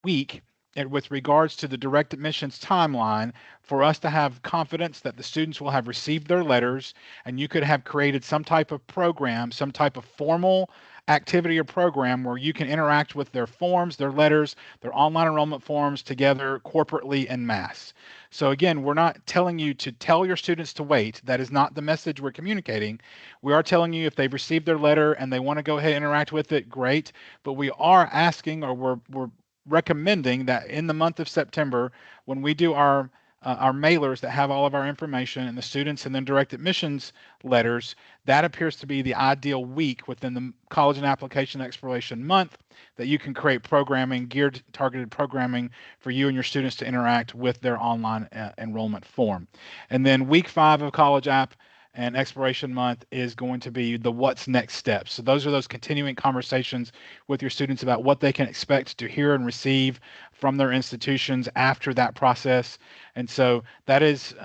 week with regards to the direct admissions timeline for us to have confidence that the students will have received their letters, and you could have created some type of program, some type of formal activity or program where you can interact with their forms, their letters, their online enrollment forms together corporately en masse. So again, we're not telling you to tell your students to wait. That is not the message we're communicating. We are telling you if they've received their letter and they want to go ahead and interact with it, great. But we are asking, or we're recommending that in the month of September, when we do our mailers that have all of our information and the students and then direct admissions letters, that appears to be the ideal week within the College and Application Exploration Month that you can create programming, geared, targeted programming for you and your students to interact with their online enrollment form. And then week 5 of College App and Exploration Month is going to be the what's next steps. So those are those continuing conversations with your students about what they can expect to hear and receive from their institutions after that process. And so that is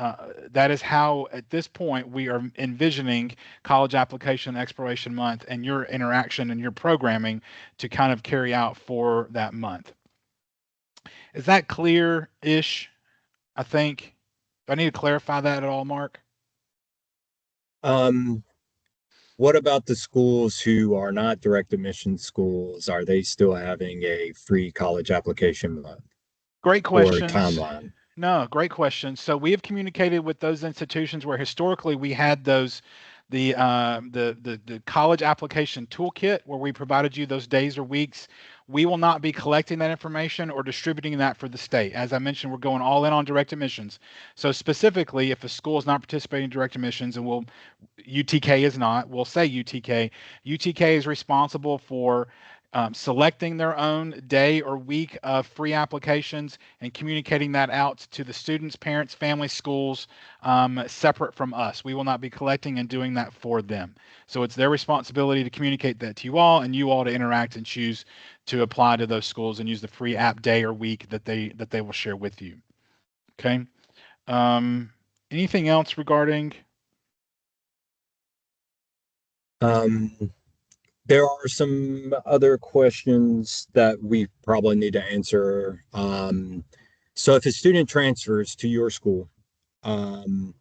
how at this point we are envisioning College Application Exploration Month and your interaction and your programming to kind of carry out for that month. Is that clear-ish? I think. Do I need to clarify that at all, Mark? Um, what about the schools who are not direct admission schools? Are they still having a free college application month Great or questions. timeline? No, great question. So we have communicated with those institutions where historically we had those, the college application toolkit where we provided you those days or weeks. We will not be collecting that information or distributing that for the state. As I mentioned, we're going all in on direct admissions. So specifically, if a school is not participating in direct admissions, and UTK is not, we'll say UTK. UTK is responsible for selecting their own day or week of free applications and communicating that out to the students, parents, families, schools, separate from us. We will not be collecting and doing that for them. So it's their responsibility to communicate that to you all, and you all to interact and choose to apply to those schools and use the free app day or week that they will share with you. Okay. Anything else regarding? Um, there are some other questions that we probably need to answer. So if a student transfers to your school, um,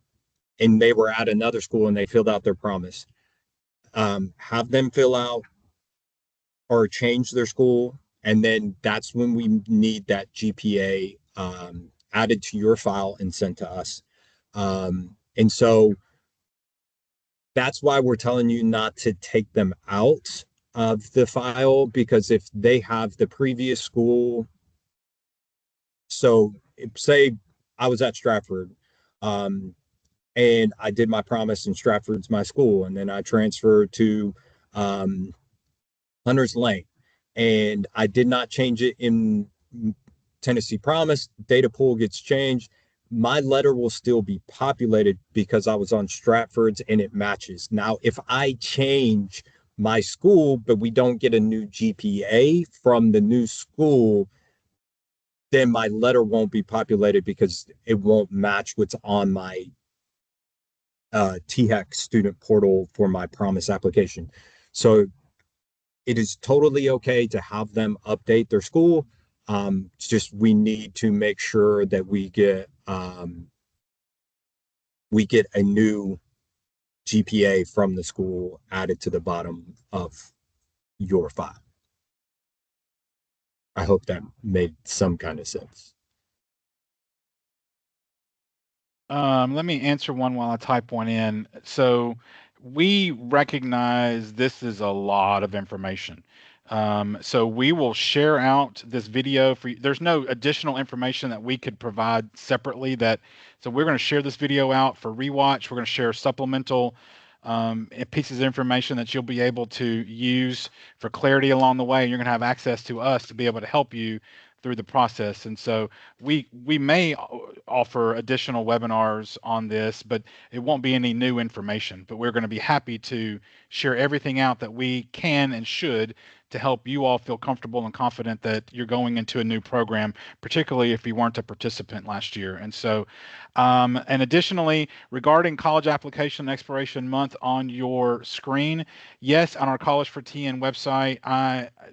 and they were at another school and they filled out their promise, have them fill out or change their school, and then that's when we need that GPA added to your file and sent to us. And so that's why we're telling you not to take them out of the file, because if they have the previous school, so say I was at Stratford, um, and I did my promise and Stratford's my school, and then I transferred to um, Hunter's Lane, and I did not change it in Tennessee Promise. Data pool gets changed. My letter will still be populated because I was on Stratford's and it matches. Now, if I change my school, but we don't get a new GPA from the new school, then my letter won't be populated because it won't match what's on my THEC student portal for my promise application. So it is totally okay to have them update their school. It's just we need to make sure that we get a new GPA from the school added to the bottom of your file. I hope that made some kind of sense. Let me answer one while I type one in. So we recognize this is a lot of information. So we will share out this video for you. There's no additional information that we could provide separately so we're going to share this video out for rewatch. We're going to share supplemental pieces of information that you'll be able to use for clarity along the way. And you're going to have access to us to be able to help you through the process. And so we may offer additional webinars on this, but it won't be any new information. But we're going to be happy to share everything out that we can and should to help you all feel comfortable and confident that you're going into a new program, particularly if you weren't a participant last year. And so, and additionally, regarding college application expiration month on your screen, yes, on our College for TN website,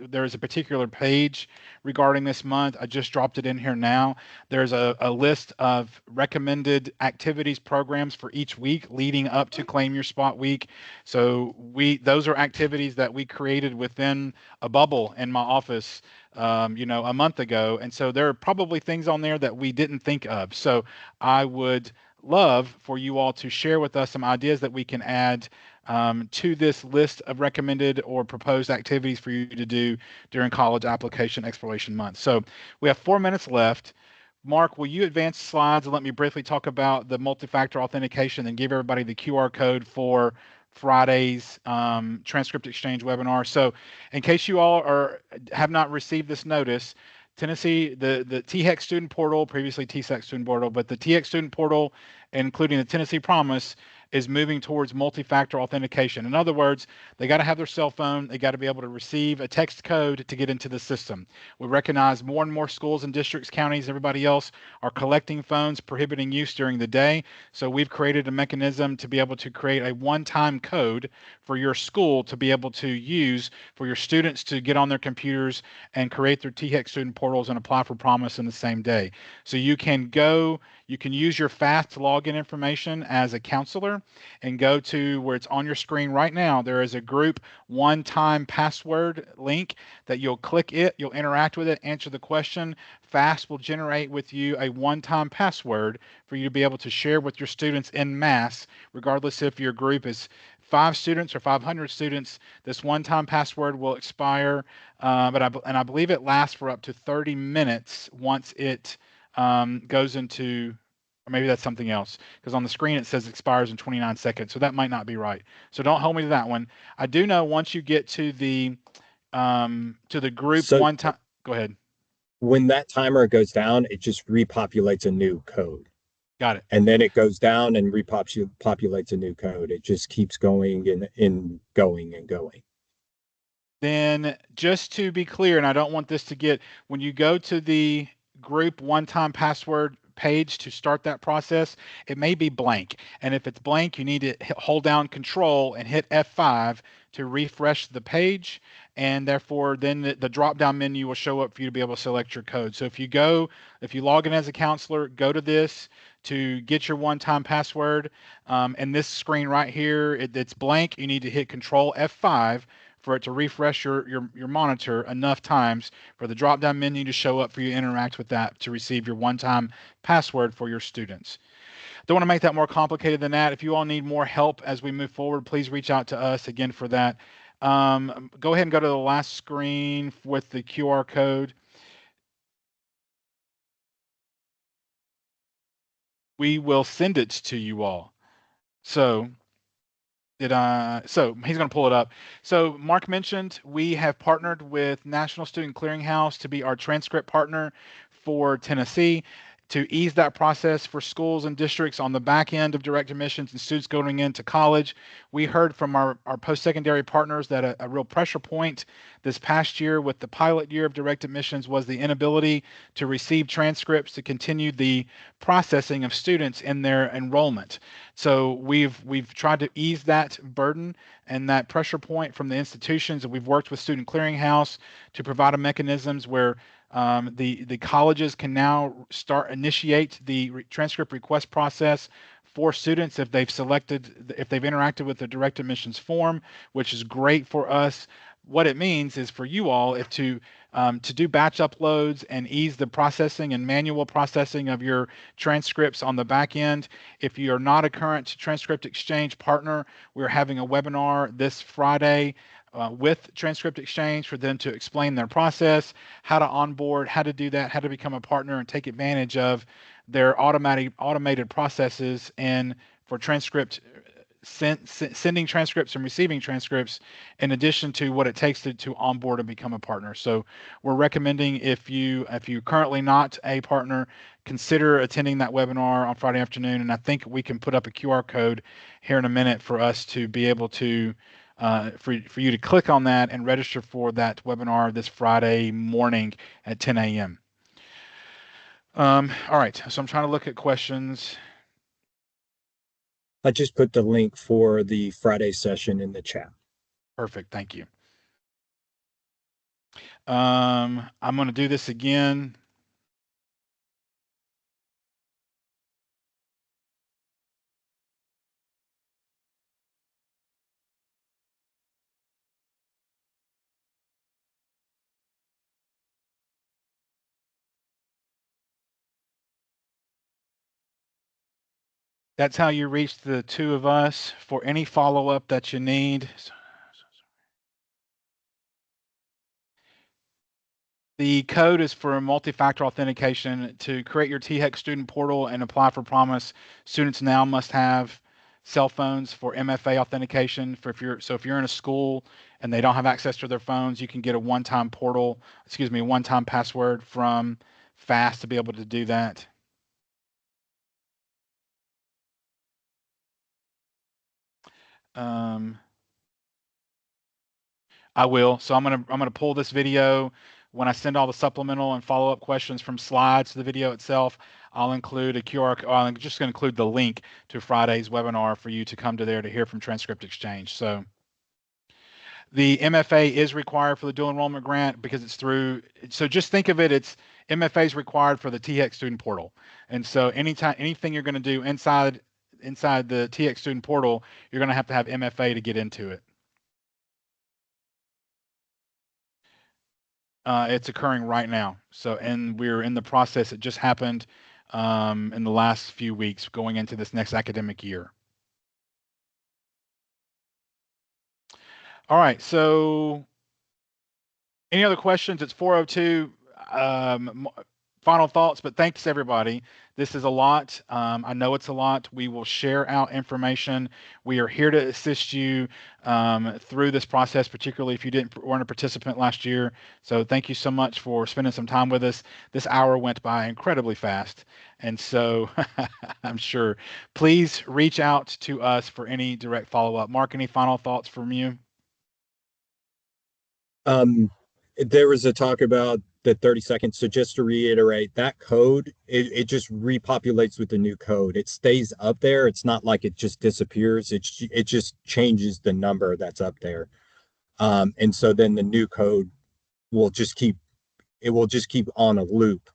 there is a particular page regarding this month. I just dropped it in here now. There's a list of recommended activities programs for each week leading up to Claim Your Spot week. So those are activities that we created within a bubble in my office, a month ago. And so there are probably things on there that we didn't think of. So I would love for you all to share with us some ideas that we can add to this list of recommended or proposed activities for you to do during college application exploration month. So we have 4 minutes left. Mark, will you advance slides and let me briefly talk about the multi-factor authentication and give everybody the QR code for Friday's transcript exchange webinar. So in case you all have not received this notice, Tennessee, the THEX student portal, previously TSEC student portal, but the THEX student portal, including the Tennessee Promise, is moving towards multi-factor authentication. In other words, they got to have their cell phone. They got to be able to receive a text code to get into the system. We recognize more and more schools and districts, counties, everybody else are collecting phones, prohibiting use during the day. So we've created a mechanism to be able to create a one-time code for your school to be able to use for your students to get on their computers and create their THEX student portals and apply for Promise in the same day. So you can use your fast login information as a counselor and go to where it's on your screen right now. There is a group one-time password link that you'll click it, you'll interact with it, answer the question. FAST will generate with you a one-time password for you to be able to share with your students en masse, regardless if your group is 5 students or 500 students. This one-time password will expire, and I believe it lasts for up to 30 minutes once it goes into, or maybe that's something else, because on the screen it says expires in 29 seconds, so that might not be right. So don't hold me to that one. I do know once you get to the group So one time, go ahead. when that timer goes down, it just repopulates a new code. Got it. And then it goes down and repopulates a new code. It just keeps going and going and going. Then just to be clear, and I don't want this to get, when you go to the group one-time password page to start that process, it may be blank. And if it's blank, you need to hold down Control and hit F5 to refresh the page. And therefore, then the drop-down menu will show up for you to be able to select your code. So if you log in as a counselor, go to this to get your one-time password. And this screen right here, it's blank. You need to hit Control F5 for it to refresh your monitor enough times for the drop-down menu to show up for you to interact with that to receive your one-time password for your students. Don't want to make that more complicated than that. If you all need more help as we move forward, please reach out to us again for that. Go ahead and go to the last screen with the QR code. We will send it to you all. So he's going to pull it up. So Mark mentioned we have partnered with National Student Clearinghouse to be our transcript partner for Tennessee. to ease that process for schools and districts on the back end of direct admissions and students going into college. We heard from our post-secondary partners that a real pressure point this past year with the pilot year of direct admissions was the inability to receive transcripts to continue the processing of students in their enrollment. So we've tried to ease that burden and that pressure point from the institutions, and we've worked with Student Clearinghouse to provide a mechanisms where the colleges can now initiate the transcript request process for students if they've interacted with the direct admissions form, which is great for us. What it means is for you all to do batch uploads and ease the processing and manual processing of your transcripts on the back end. If you are not a current Transcript Exchange partner, we're having a webinar this Friday with Transcript Exchange for them to explain their process, how to onboard, how to do that, how to become a partner and take advantage of their automated processes and for sending transcripts and receiving transcripts, in addition to what it takes to onboard and become a partner. So we're recommending if you're currently not a partner, consider attending that webinar on Friday afternoon. And I think we can put up a QR code here in a minute for us to be able to for you to click on that and register for that webinar this Friday morning at 10 a.m. All right, so I'm trying to look at questions. I just put the link for the Friday session in the chat. Perfect, thank you. I'm going to do this again. That's how you reach the two of us for any follow-up that you need. The code is for multi-factor authentication. To create your THEC student portal and apply for Promise, students now must have cell phones for MFA authentication. If you're in a school and they don't have access to their phones, you can get a one-time password from FAST to be able to do that. I will. So I'm gonna pull this video. When I send all the supplemental and follow-up questions from slides to the video itself, I'll include a QR code. I'm just going to include the link to Friday's webinar for you to come to there to hear from Transcript Exchange. So the MFA is required for the dual enrollment grant because it's through. So just think of it. It's MFA is required for the THEC student portal. And so anything you're going to do inside the THEC student portal, you're going to have MFA to get into it. It's occurring right now. So, and we're in the process. It just happened in the last few weeks going into this next academic year. All right. So any other questions? It's 4:02. Final thoughts, but thanks everybody. This is a lot. I know it's a lot. We will share out information. We are here to assist you through this process, particularly if you weren't a participant last year. So thank you so much for spending some time with us. This hour went by incredibly fast. And so I'm sure, please reach out to us for any direct follow-up. Mark, any final thoughts from you? There was a talk about the 30 seconds. So just to reiterate, that code, it just repopulates with the new code. It stays up there. It's not like it just disappears. It just changes the number that's up there. And so then the new code will just keep on a loop.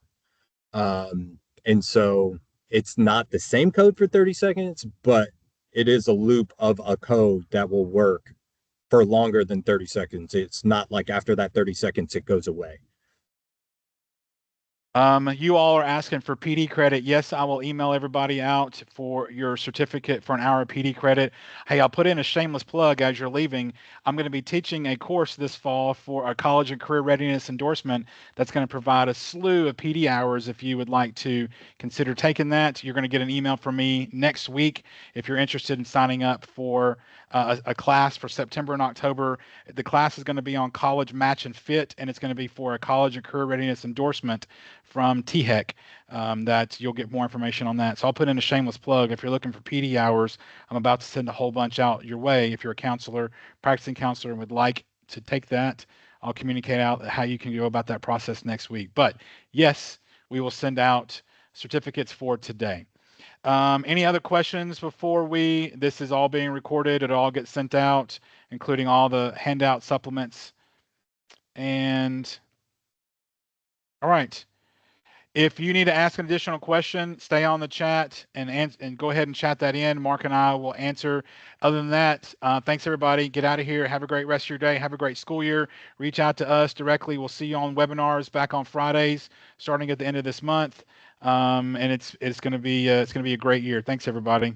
And so it's not the same code for 30 seconds, but it is a loop of a code that will work for longer than 30 seconds. It's not like after that 30 seconds, it goes away. You all are asking for PD credit. Yes, I will email everybody out for your certificate for an hour of PD credit. Hey, I'll put in a shameless plug as you're leaving. I'm going to be teaching a course this fall for a college and career readiness endorsement that's going to provide a slew of PD hours. If you would like to consider taking that, you're going to get an email from me next week. If you're interested in signing up for a class for September and October, the class is going to be on college match and fit, and it's going to be for a college and career readiness endorsement from THEC that you'll get more information on that. So I'll put in a shameless plug. If you're looking for PD hours, I'm about to send a whole bunch out your way. If you're a counselor, practicing counselor, and would like to take that, I'll communicate out how you can go about that process next week. But yes, we will send out certificates for today. Any other questions before this is all being recorded, it'll all get sent out, including all the handout supplements. And all right. If you need to ask an additional question, stay on the chat and go ahead and chat that in. Mark and I will answer. Other than that, thanks everybody. Get out of here. Have a great rest of your day. Have a great school year. Reach out to us directly. We'll see you on webinars back on Fridays, starting at the end of this month. And it's going to be a great year. Thanks everybody.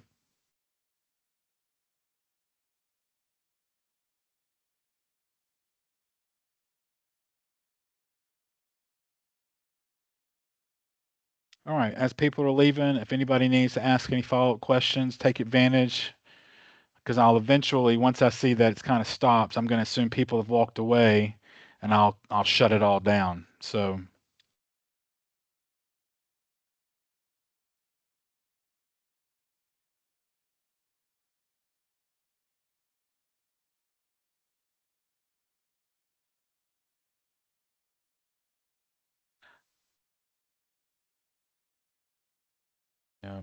All right, as people are leaving, if anybody needs to ask any follow-up questions, take advantage, because I'll eventually, once I see that it's kind of stopped, I'm going to assume people have walked away, and I'll shut it all down. So. Yeah,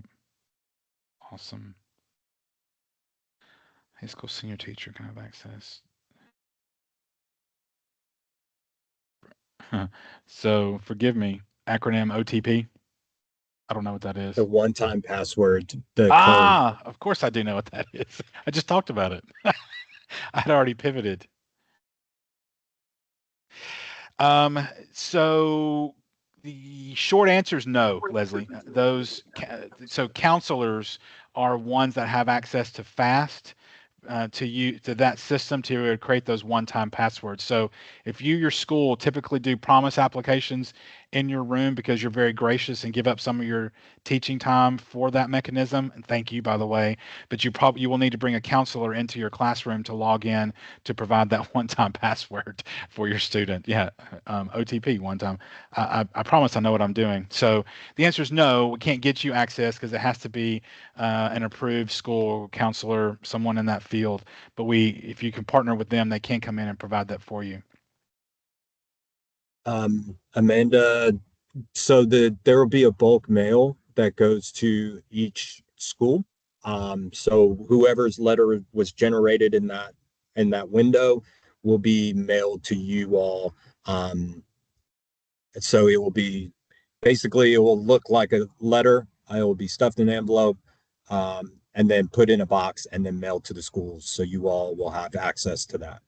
awesome. High school senior teacher can have access. So forgive me, acronym OTP. I don't know what that is. The one-time password, the code. Of course I do know what that is. I just talked about it. I had already pivoted. So the short answer is no, Leslie. So counselors are ones that have access to FAST. To that system to create those one-time passwords. So if your school typically do promise applications in your room because you're very gracious and give up some of your teaching time for that mechanism, and thank you, by the way, but you will need to bring a counselor into your classroom to log in to provide that one-time password for your student. Yeah, OTP one time. I promise I know what I'm doing. So the answer is no, we can't get you access because it has to be an approved school counselor, someone in that field. But if you can partner with them, they can come in and provide that for you. Amanda, so there will be a bulk mail that goes to each school. So whoever's letter was generated in that window will be mailed to you all. So it will be basically, it will look like a letter. It will be stuffed in an envelope, and then put in a box and then mailed to the schools. So you all will have access to that.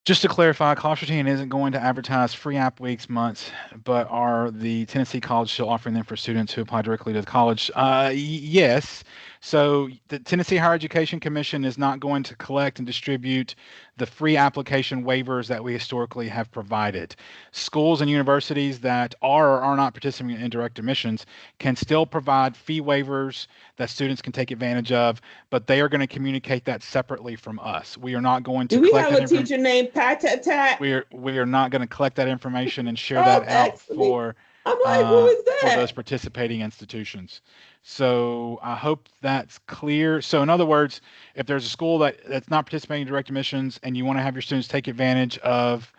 Just to clarify, College Routine isn't going to advertise free app weeks, months, but are the Tennessee College still offering them for students who apply directly to the college? Yes. So the Tennessee Higher Education Commission is not going to collect and distribute the free application waivers that we historically have provided. Schools and universities that are or are not participating in direct admissions can still provide fee waivers that students can take advantage of, but they are going to communicate that separately from us. We are not going to Do we have a teacher named Pat Tat Tat? We are not going to collect that information and share that out for I'm like, who is that? For those participating institutions. So I hope that's clear. So in other words, if there's a school that's not participating in direct admissions and you want to have your students take advantage of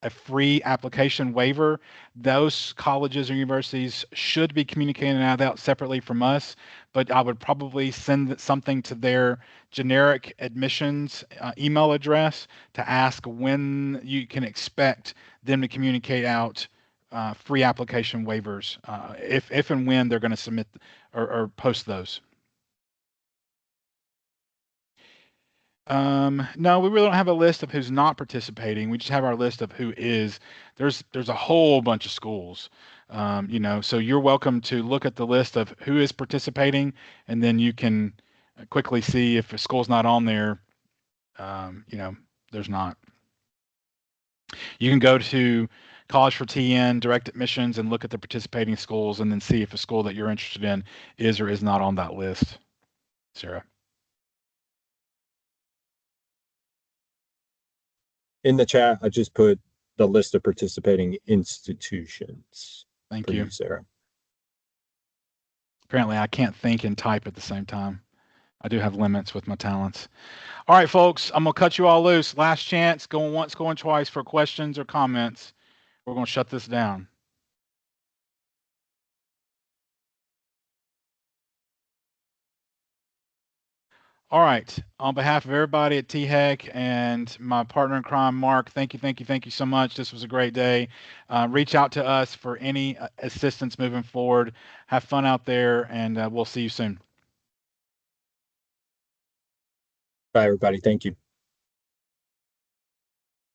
a free application waiver, those colleges or universities should be communicating that out separately from us. But I would probably send something to their generic admissions email address to ask when you can expect them to communicate out free application waivers, if and when they're going to submit or post those. No, we really don't have a list of who's not participating. We just have our list of who is. There's a whole bunch of schools, so you're welcome to look at the list of who is participating, and then you can quickly see if a school's not on there. There's not. You can go to College for TN direct admissions and look at the participating schools, and then see if a school that you're interested in is or is not on that list. Sarah. In the chat, I just put the list of participating institutions. Thank you. Sarah. Apparently, I can't think and type at the same time. I do have limits with my talents. All right, folks, I'm going to cut you all loose. Last chance, going once, going twice for questions or comments. We're going to shut this down. All right. On behalf of everybody at THEC and my partner in crime, Mark, thank you so much. This was a great day. Reach out to us for any assistance moving forward. Have fun out there, and we'll see you soon. Bye, everybody. Thank you.